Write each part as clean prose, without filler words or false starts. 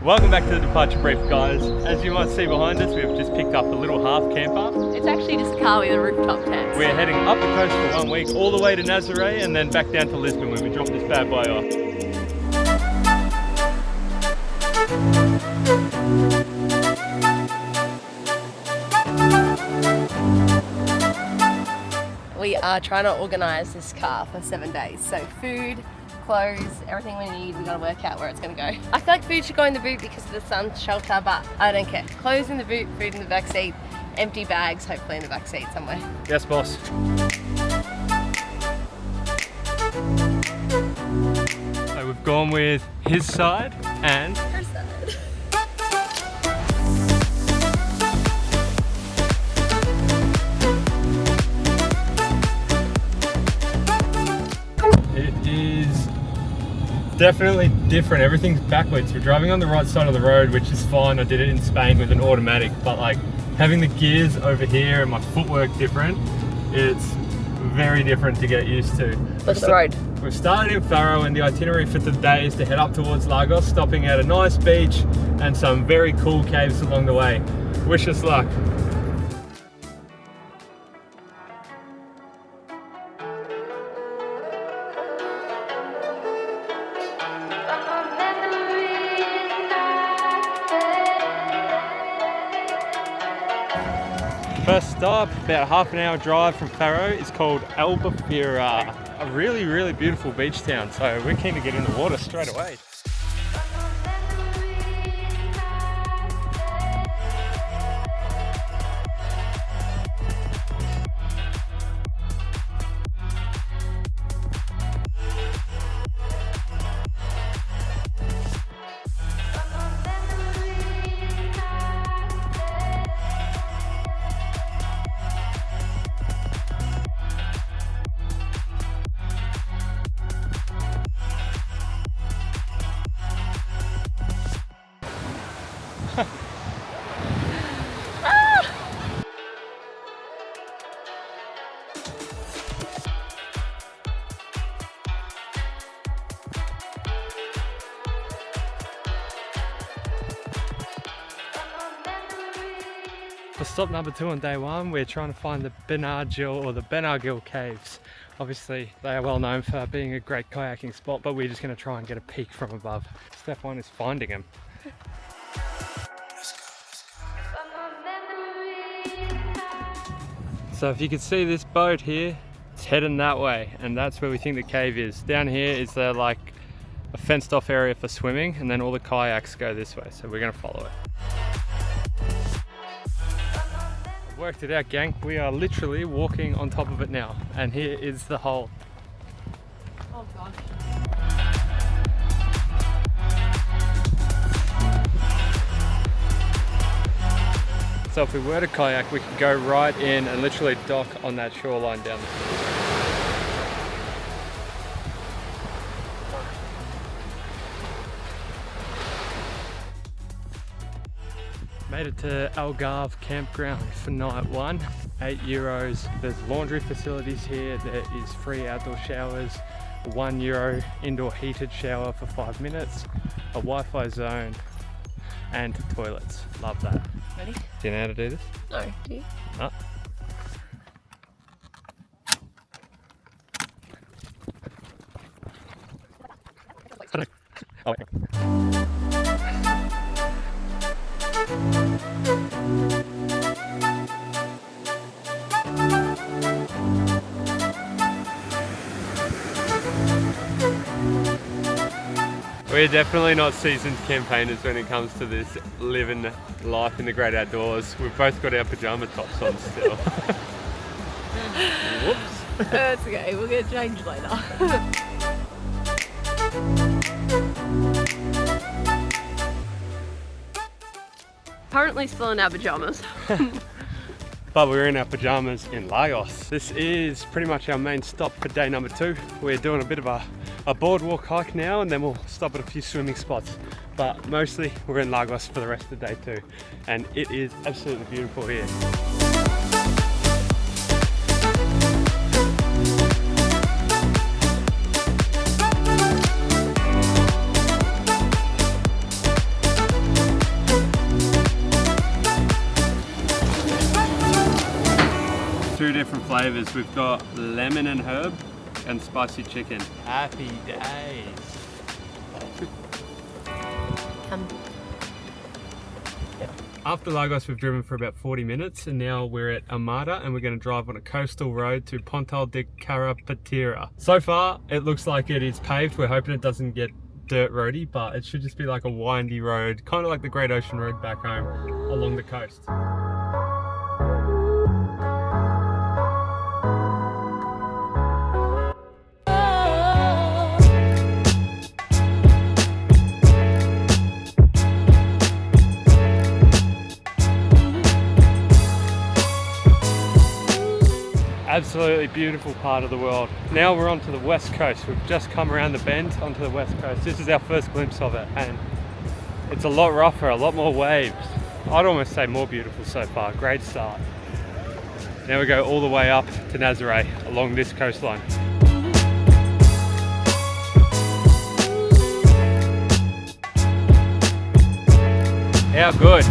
Welcome back to the departure brief, guys. As you might see behind us, we've just picked up a little half camper. It's actually just a car with a rooftop tent. We're heading up the coast for 1 week, all the way to Nazare, and then back down to Lisbon when we drop this bad boy off. We are trying to organise this car for 7 days. So food, clothes, everything we need, we've got to work out where it's going to go. I feel like food should go in the boot because of the sun shelter, but I don't care. Clothes in the boot, food in the back seat, empty bags hopefully in the back seat somewhere. Yes, boss. So we've gone with his side and Her side. it is definitely different. Everything's backwards. We're driving on the right side of the road, which is fine. I did it in Spain with an automatic, but like having the gears over here and my footwork different, it's very different to get used to. Look at the road. We've started in Faro and the itinerary for today is to head up towards Lagos, stopping at a nice beach and some very cool caves along the way. Wish us luck. First stop, about a half an hour drive from Faro, is called Albufeira. A really, really beautiful beach town, so we're keen to get in the water straight away. For stop number 2 on day 1, we're trying to find the Benagil Caves. Obviously, they are well known for being a great kayaking spot, but we're just going to try and get a peek from above. Step 1 is finding them. So if you can see this boat here, it's heading that way, and that's where we think the cave is. Down here is like a fenced off area for swimming, and then all the kayaks go this way, so we're going to follow it. Worked it out, gang. We are literally walking on top of it now, and here is the hole. Oh gosh. So if we were to kayak, we could go right in and literally dock on that shoreline down there. Made it to Algarve campground for night 1, €8. There's laundry facilities here, there is free outdoor showers, €1 indoor heated shower for 5 minutes, a Wi-Fi zone, and toilets. Love that. Ready? Do you know how to do this? No, do you? No. Oh, wait. We're definitely not seasoned campaigners when it comes to this living life in the great outdoors. We've both got our pajama tops on still. Whoops. That's okay, we'll get changed later. Currently still in our pajamas. But we're in our pajamas in Lagos. This is pretty much our main stop for day number 2. We're doing a bit of a boardwalk hike now, and then we'll stop at a few swimming spots. But mostly we're in Lagos for the rest of day 2. And it is absolutely beautiful here. two different flavors. We've got lemon and herb and spicy chicken. Happy days. After Lagos, we've driven for about 40 minutes and now we're at Amada and we're going to drive on a coastal road to Pontal de Carapatira. So far, it looks like it is paved. We're hoping it doesn't get dirt roady, but it should just be like a windy road, kind of like the Great Ocean Road back home along the coast. Absolutely beautiful part of the world. Now we're onto the west coast. We've just come around the bend onto the west coast. This is our first glimpse of it and it's a lot rougher, a lot more waves. I'd almost say more beautiful so far. Great start. Now we go all the way up to Nazare along this coastline. How good.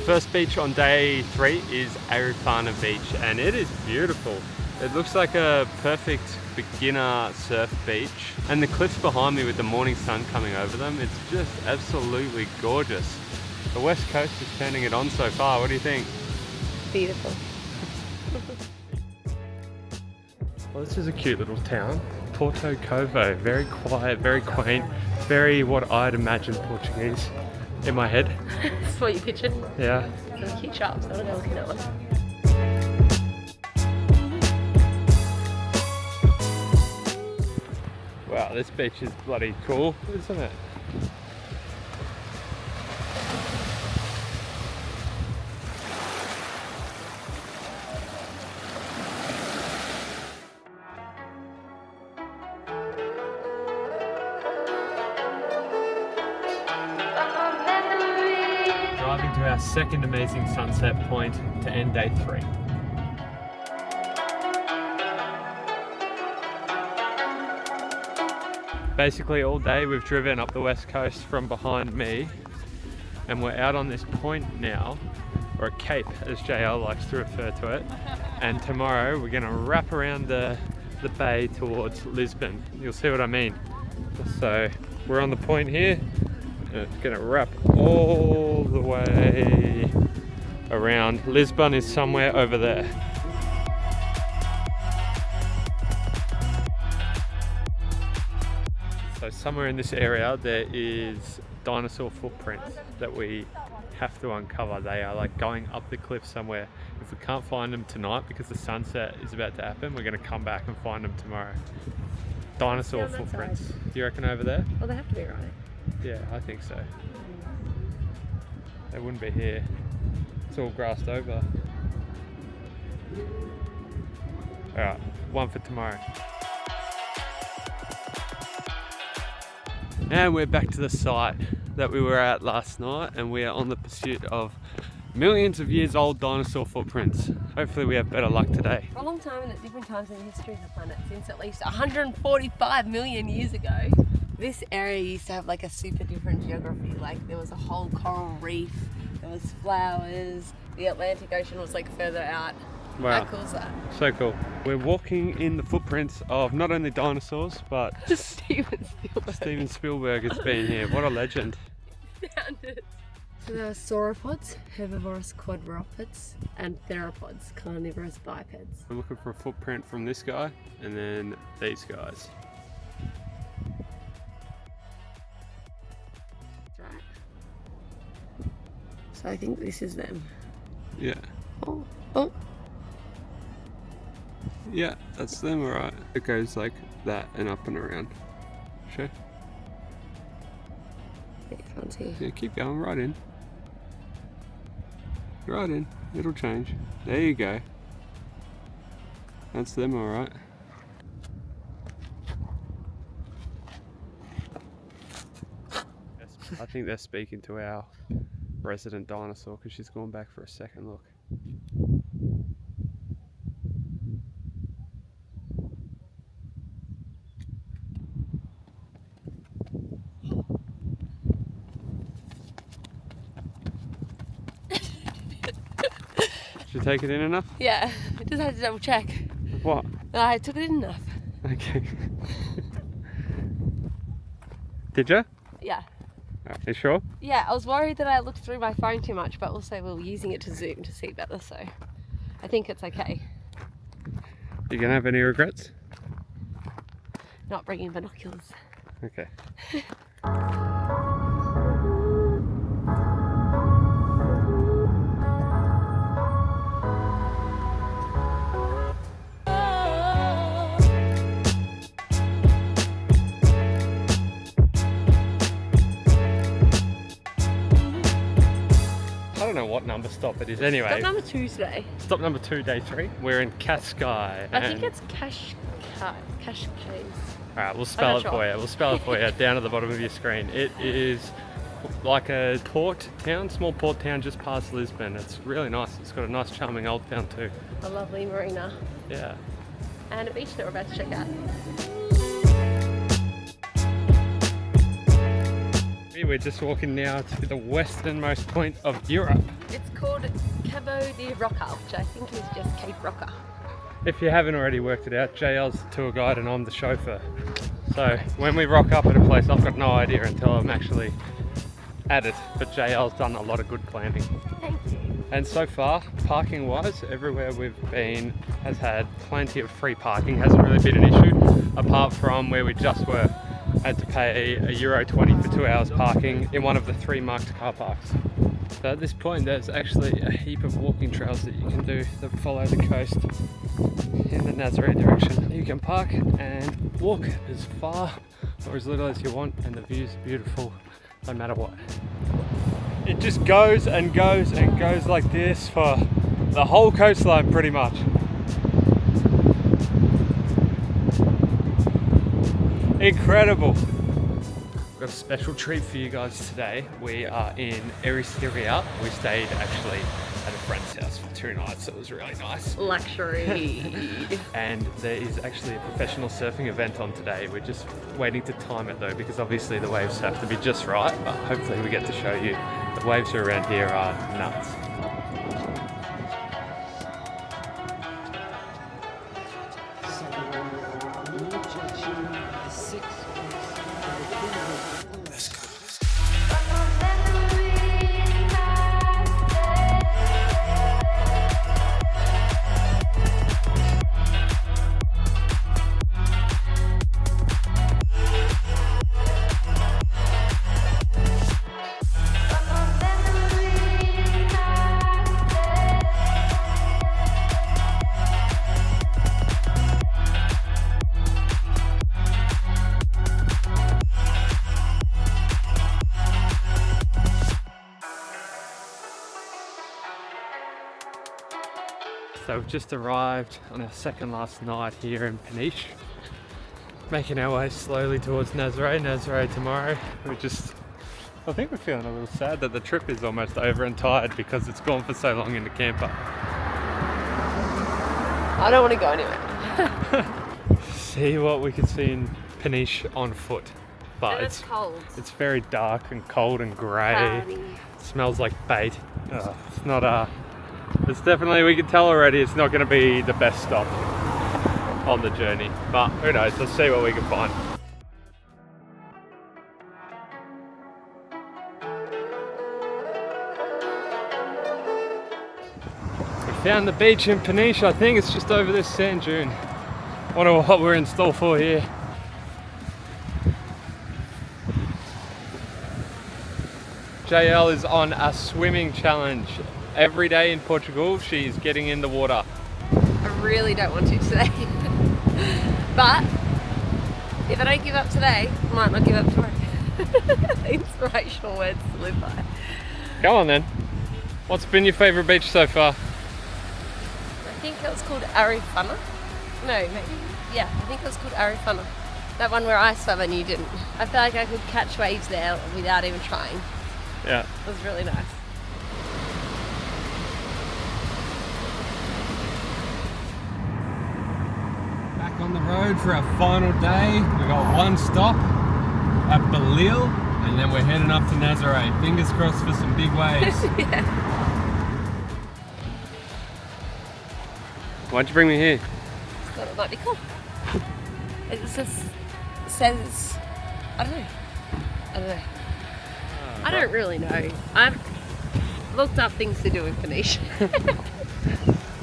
First beach on day 3 is Arrifana beach and it is beautiful. It looks like a perfect beginner surf beach and the cliffs behind me with the morning sun coming over them, it's just absolutely gorgeous. The west coast is turning it on so far. What do you think? Beautiful. Well, this is a cute little town. Porto Covo, very quiet, very quaint, very what I'd imagine Portuguese. In my head. That's what you pictured? Yeah. There's cute shops, I don't know looking at one. Wow, this beach is bloody cool, isn't it? Driving to our second amazing sunset point to end day 3. Basically all day we've driven up the west coast from behind me and we're out on this point now, or a cape as JL likes to refer to it, and tomorrow we're going to wrap around the bay towards Lisbon. You'll see what I mean. So we're on the point here. And it's going to wrap all the way around. Lisbon is somewhere over there. So somewhere in this area there is dinosaur footprints that we have to uncover. They are like going up the cliff somewhere. If we can't find them tonight because the sunset is about to happen, we're going to come back and find them tomorrow. Dinosaur footprints. You reckon over there? Well, they have to be right. Yeah, I think so. They wouldn't be here. It's all grassed over. Alright, one for tomorrow. And we're back to the site that we were at last night and we are on the pursuit of millions of years old dinosaur footprints. Hopefully we have better luck today. For a long time and at different times in the history of the planet, since at least 145 million years ago, this area used to have like a super different geography. Like there was a whole coral reef, there was flowers, the Atlantic Ocean was like further out. Wow. How cool is that? So cool. We're walking in the footprints of not only dinosaurs, but Steven Spielberg. Steven Spielberg has been here. What a legend. Found it. So there are sauropods, herbivorous quadrupeds, and theropods, carnivorous bipeds. I'm looking for a footprint from this guy and then these guys. Right. So I think this is them. Yeah. Oh. Yeah, that's them, alright. It goes like that and up and around. Sure. Yeah, can't see. Yeah, keep going, right in. Right in, it'll change. There you go. That's them, alright. I think they're speaking to our resident dinosaur because she's gone back for a second look. Did you take it in enough? Yeah, I just had to double check. What? I took it in enough. Okay. Did you? Yeah. Are you sure? Yeah, I was worried that I looked through my phone too much, but also we were using it to zoom to see better, so I think it's okay. You gonna have any regrets? Not bringing binoculars. Okay. I don't know what number stop it is anyway. Stop number 2 today. Stop number 2, day 3. We're in Cascais. I think it's Cascais. Alright, we'll spell it sure. for you. We'll spell it for you down at the bottom of your screen. It is like a port town, small port town just past Lisbon. It's really nice. It's got a nice charming old town too. A lovely marina. Yeah. And a beach that we're about to check out. We're just walking now to the westernmost point of Europe. It's called Cabo de Roca, which I think is just Cape Roca. If you haven't already worked it out, JL's the tour guide and I'm the chauffeur. So when we rock up at a place, I've got no idea until I'm actually at it, but JL's done a lot of good planning. Thank you. And so far, parking wise, everywhere we've been has had plenty of free parking. Hasn't really been an issue, apart from where we just were. Had to pay €1.20 for 2 hours parking in one of the 3 marked car parks. So at this point there's actually a heap of walking trails that you can do that follow the coast in the Nazare direction. You can park and walk as far or as little as you want, and the view's beautiful no matter what. It just goes and goes and goes like this for the whole coastline pretty much. Incredible. We've got a special treat for you guys today. We are in Ericeira. We stayed actually at a friend's house for 2 nights, so it was really nice. Luxury. And there is actually a professional surfing event on today. We're just waiting to time it though, because obviously the waves have to be just right, but hopefully we get to show you. The waves around here are nuts. So we've just arrived on our second last night here in Peniche, making our way slowly towards Nazare. Nazare tomorrow. I think we're feeling a little sad that the trip is almost over and tired because it's gone for so long in the camper. I don't want to go anywhere. See what we can see in Peniche on foot. But And it's cold. It's very dark and cold and grey. Cloudy. It smells like bait. It's not it's definitely, we can tell already, it's not going to be the best stop on the journey. But who knows, let's see what we can find. We found the beach in Peniche. I think it's just over this sand dune. Wonder what we're in store for here. JL is on a swimming challenge. Every day in Portugal, she's getting in the water. I really don't want to today. But if I don't give up today, I might not give up tomorrow. Inspirational words to live by. Go on then. What's been your favourite beach so far? I think it was called Arrifana. No, maybe. Yeah, I think it was called Arrifana. That one where I swam and you didn't. I feel like I could catch waves there without even trying. Yeah. It was really nice. Back on the road for our final day. We got one stop at Baleal, and then we're heading up to Nazare. Fingers crossed for some big waves. Yeah. Why'd you bring me here? Thought it might be cool. It just says, I don't know. I don't really know. I've looked up things to do in Peniche.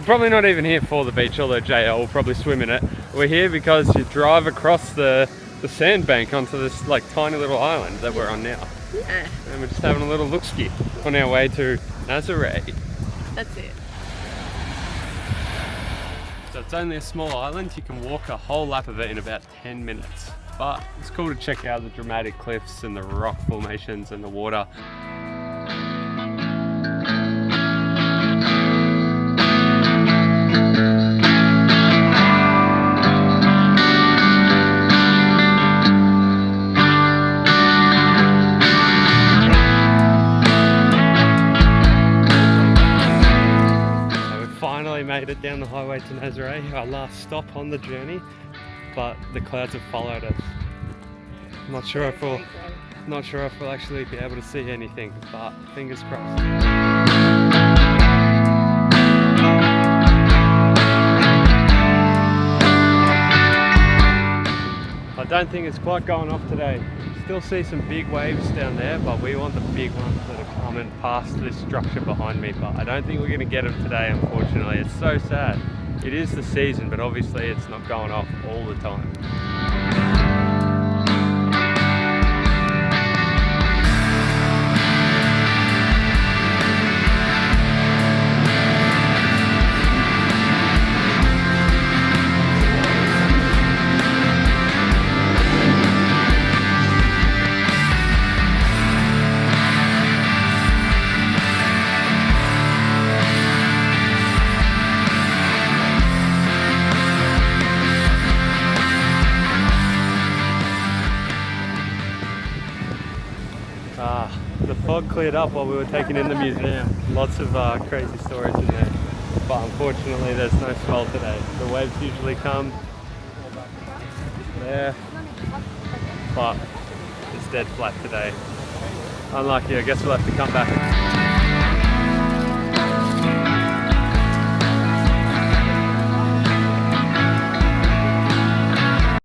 Probably not even here for the beach, although JL will probably swim in it. We're here because you drive across the sandbank onto this like tiny little island that we're on now. Yeah. And we're just having a little look-ski on our way to Nazare. That's it. So it's only a small island. You can walk a whole lap of it in about 10 minutes. But it's cool to check out the dramatic cliffs and the rock formations and the water. Made it down the highway to Nazare, our last stop on the journey, but the clouds have followed us. Not sure if we'll actually be able to see anything, but fingers crossed. I don't think it's quite going off today. Still see some big waves down there, but we want the big ones that are coming past this structure behind me, but I don't think we're going to get them today, unfortunately. It's so sad. It is the season, but obviously it's not going off all the time. The fog cleared up while we were taking in the museum. Lots of crazy storage in there, but unfortunately there's no swell today. The waves usually come there, but it's dead flat today. Unlucky, I guess we'll have to come back.